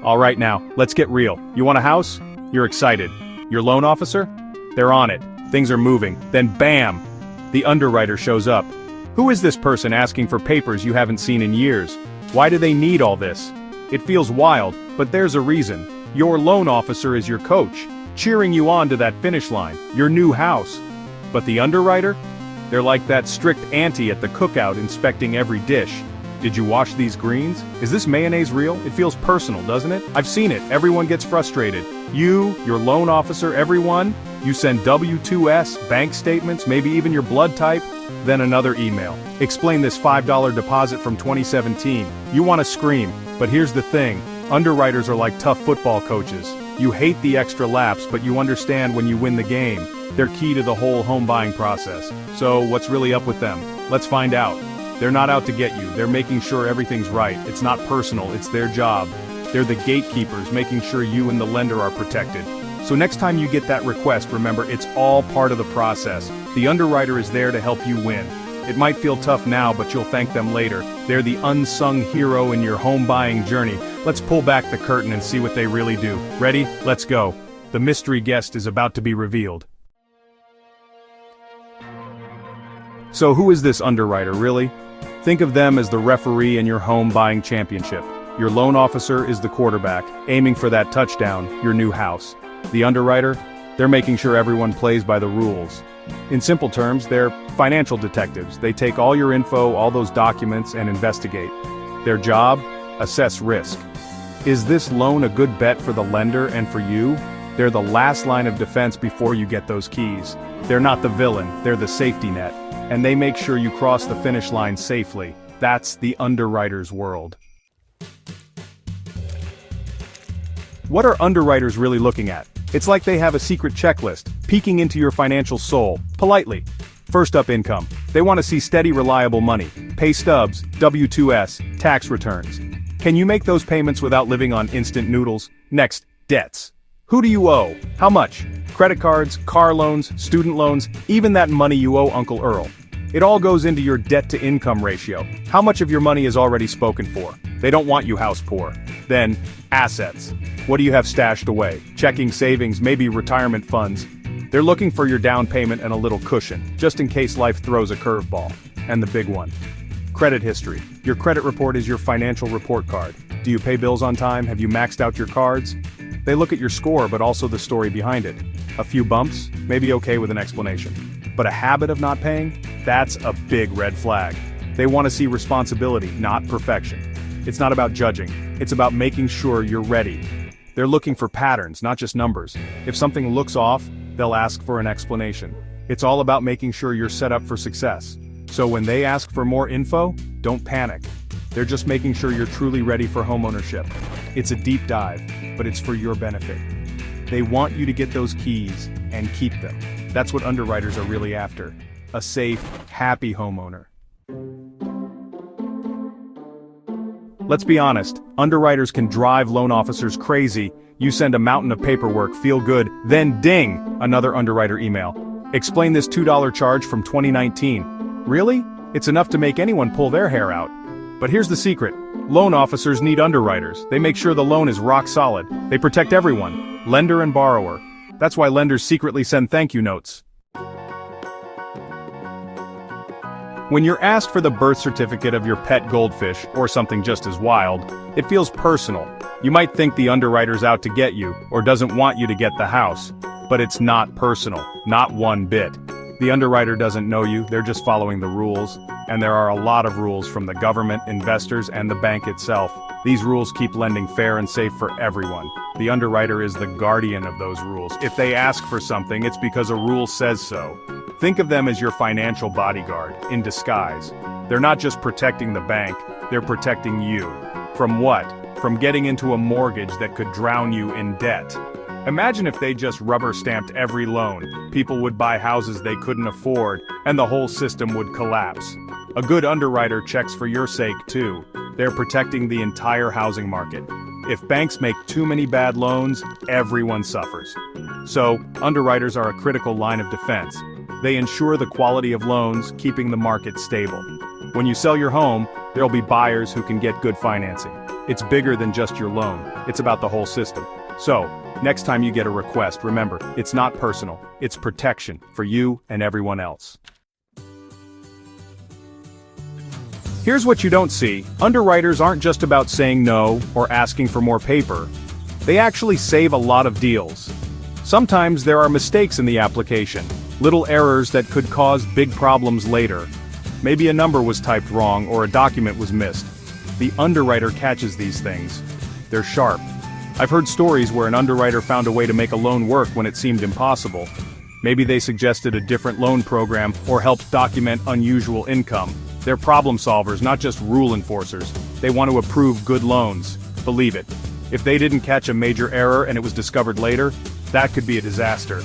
All right now, let's get real. You want a house? You're excited. Your loan officer? They're on it. Things are moving. Then bam! The underwriter shows up. Who is this person asking for papers you haven't seen in years? Why do they need all this? It feels wild, but there's a reason. Your loan officer is your coach, cheering you on to that finish line, your new house. But the underwriter? They're like that strict auntie at the cookout inspecting every dish. Did you wash these greens? Is this mayonnaise real? It feels personal, doesn't it? I've seen it. Everyone gets frustrated. You, your loan officer, everyone. You send W-2s, bank statements, maybe even your blood type. Then another email. Explain this $5 deposit from 2017. You want to scream, but here's the thing. Underwriters are like tough football coaches. You hate the extra laps, but you understand when you win the game. They're key to the whole home buying process. So what's really up with them? Let's find out. They're not out to get you. They're making sure everything's right. It's not personal, it's their job. They're the gatekeepers, making sure you and the lender are protected. So next time you get that request, remember it's all part of the process. The underwriter is there to help you win. It might feel tough now, but you'll thank them later. They're the unsung hero in your home buying journey. Let's pull back the curtain and see what they really do. Ready? Let's go. The mystery guest is about to be revealed. So who is this underwriter, really? Think of them as the referee in your home buying championship. Your loan officer is the quarterback, aiming for that touchdown, your new house. The underwriter? They're making sure everyone plays by the rules. In simple terms, they're financial detectives. They take all your info, all those documents, and investigate. Their job? Assess risk. Is this loan a good bet for the lender and for you? They're the last line of defense before you get those keys. They're not the villain, they're the safety net. And they make sure you cross the finish line safely. That's the underwriter's world. What are underwriters really looking at? It's like they have a secret checklist, peeking into your financial soul, politely. First up, income. They want to see steady, reliable money. Pay stubs, W-2s, tax returns. Can you make those payments without living on instant noodles? Next, debts. Who do you owe? How much? Credit cards, car loans, student loans, even that money you owe Uncle Earl. It all goes into your debt-to-income ratio. How much of your money is already spoken for? They don't want you house poor. Then, assets. What do you have stashed away? Checking, savings, maybe retirement funds. They're looking for your down payment and a little cushion, just in case life throws a curveball. And the big one. Credit history. Your credit report is your financial report card. Do you pay bills on time? Have you maxed out your cards? They look at your score, but also the story behind it. A few bumps? Maybe okay with an explanation. But a habit of not paying? That's a big red flag. They want to see responsibility, not perfection. It's not about judging. It's about making sure you're ready. They're looking for patterns, not just numbers. If something looks off, they'll ask for an explanation. It's all about making sure you're set up for success. So when they ask for more info, don't panic. They're just making sure you're truly ready for homeownership. It's a deep dive, but it's for your benefit. They want you to get those keys and keep them. That's what underwriters are really after. A safe, happy homeowner. Let's be honest, underwriters can drive loan officers crazy. You send a mountain of paperwork, feel good, then ding, another underwriter email. Explain this $2 charge from 2019. Really? It's enough to make anyone pull their hair out. But here's the secret. Loan officers need underwriters. They make sure the loan is rock solid. They protect everyone, lender and borrower. That's why lenders secretly send thank you notes. When you're asked for the birth certificate of your pet goldfish, or something just as wild, it feels personal. You might think the underwriter's out to get you, or doesn't want you to get the house. But it's not personal, not one bit. The underwriter doesn't know you, they're just following the rules. And there are a lot of rules from the government, investors, and the bank itself. These rules keep lending fair and safe for everyone. The underwriter is the guardian of those rules. If they ask for something, it's because a rule says so. Think of them as your financial bodyguard, in disguise. They're not just protecting the bank, they're protecting you. From what? From getting into a mortgage that could drown you in debt. Imagine if they just rubber-stamped every loan. People would buy houses they couldn't afford, and the whole system would collapse. A good underwriter checks for your sake, too. They're protecting the entire housing market. If banks make too many bad loans, everyone suffers. So, underwriters are a critical line of defense. They ensure the quality of loans, keeping the market stable. When you sell your home, there'll be buyers who can get good financing. It's bigger than just your loan. It's about the whole system. So, next time you get a request, remember, it's not personal. It's protection for you and everyone else. Here's what you don't see. Underwriters aren't just about saying no or asking for more paper. They actually save a lot of deals. Sometimes there are mistakes in the application, little errors that could cause big problems later. Maybe a number was typed wrong or a document was missed. The underwriter catches these things. They're sharp. I've heard stories where an underwriter found a way to make a loan work when it seemed impossible. Maybe they suggested a different loan program or helped document unusual income. They're problem solvers, not just rule enforcers. They want to approve good loans. Believe it. If they didn't catch a major error and it was discovered later, that could be a disaster.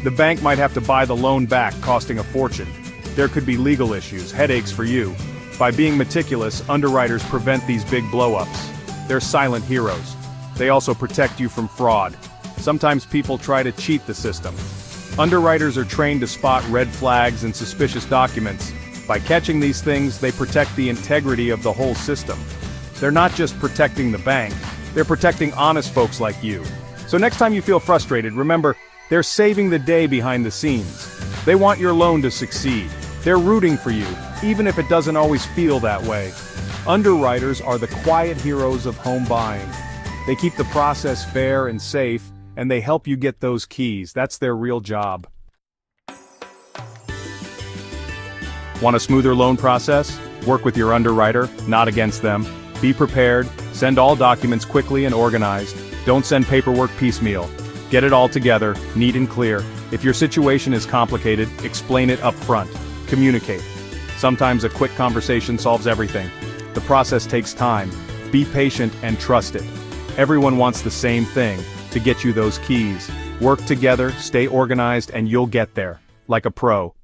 The bank might have to buy the loan back, costing a fortune. There could be legal issues, headaches for you. By being meticulous, underwriters prevent these big blow-ups. They're silent heroes. They also protect you from fraud. Sometimes people try to cheat the system. Underwriters are trained to spot red flags and suspicious documents. By catching these things, they protect the integrity of the whole system. They're not just protecting the bank, they're protecting honest folks like you. So next time you feel frustrated, remember, they're saving the day behind the scenes. They want your loan to succeed. They're rooting for you, even if it doesn't always feel that way. Underwriters are the quiet heroes of home buying. They keep the process fair and safe, and they help you get those keys. That's their real job. Want a smoother loan process? Work with your underwriter, not against them. Be prepared, send all documents quickly and organized. Don't send paperwork piecemeal. Get it all together, neat and clear. If your situation is complicated, explain it up front. Communicate. Sometimes a quick conversation solves everything. The process takes time. Be patient and trust it. Everyone wants the same thing, to get you those keys. Work together, stay organized, and you'll get there, like a pro.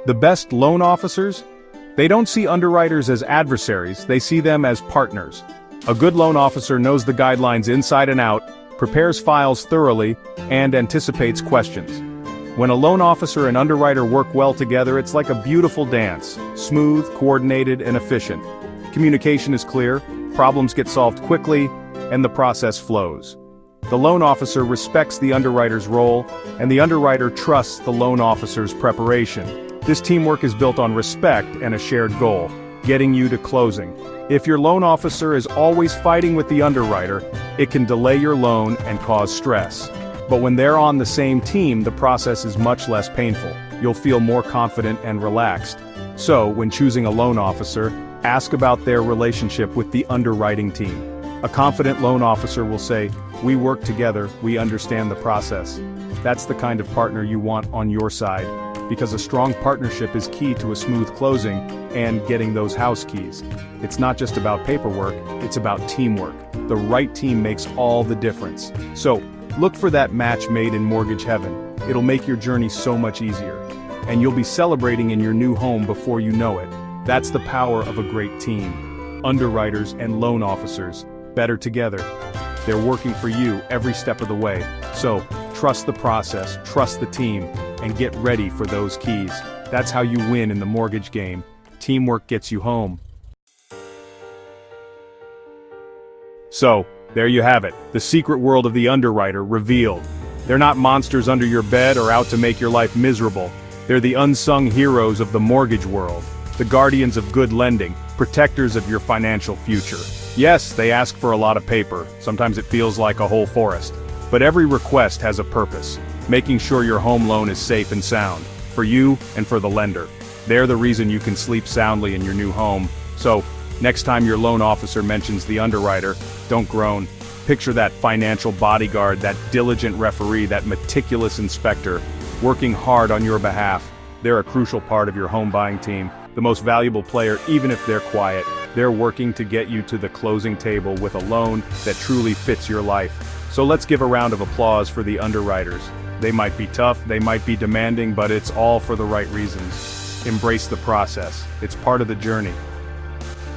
The best loan officers? They don't see underwriters as adversaries, they see them as partners. A good loan officer knows the guidelines inside and out, prepares files thoroughly, and anticipates questions. When a loan officer and underwriter work well together, it's like a beautiful dance, smooth, coordinated, and efficient. Communication is clear, problems get solved quickly, and the process flows. The loan officer respects the underwriter's role, and the underwriter trusts the loan officer's preparation. This teamwork is built on respect and a shared goal, getting you to closing. If your loan officer is always fighting with the underwriter, it can delay your loan and cause stress. But when they're on the same team, the process is much less painful. You'll feel more confident and relaxed. So, when choosing a loan officer, ask about their relationship with the underwriting team. A confident loan officer will say, "We work together, we understand the process." That's the kind of partner you want on your side, because a strong partnership is key to a smooth closing and getting those house keys. It's not just about paperwork, it's about teamwork. The right team makes all the difference. So, look for that match made in mortgage heaven. It'll make your journey so much easier. And you'll be celebrating in your new home before you know it. That's the power of a great team. Underwriters and loan officers, better together. They're working for you every step of the way. So, trust the process, trust the team, and get ready for those keys. That's how you win in the mortgage game. Teamwork gets you home. So, there you have it, the secret world of the underwriter revealed. They're not monsters under your bed or out to make your life miserable. They're the unsung heroes of the mortgage world, the guardians of good lending, protectors of your financial future. Yes, they ask for a lot of paper, sometimes it feels like a whole forest. But every request has a purpose, making sure your home loan is safe and sound, for you and for the lender. They're the reason you can sleep soundly in your new home. So, next time your loan officer mentions the underwriter, don't groan. Picture that financial bodyguard, that diligent referee, that meticulous inspector, working hard on your behalf. They're a crucial part of your home buying team, the most valuable player even if they're quiet. They're working to get you to the closing table with a loan that truly fits your life. So let's give a round of applause for the underwriters. They might be tough, they might be demanding, but it's all for the right reasons. Embrace the process. It's part of the journey.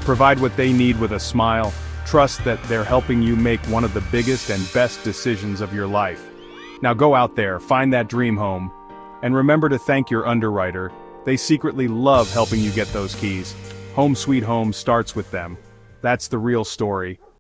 Provide what they need with a smile. Trust that they're helping you make one of the biggest and best decisions of your life. Now go out there, find that dream home, and remember to thank your underwriter. They secretly love helping you get those keys. Home Sweet Home starts with them. That's the real story.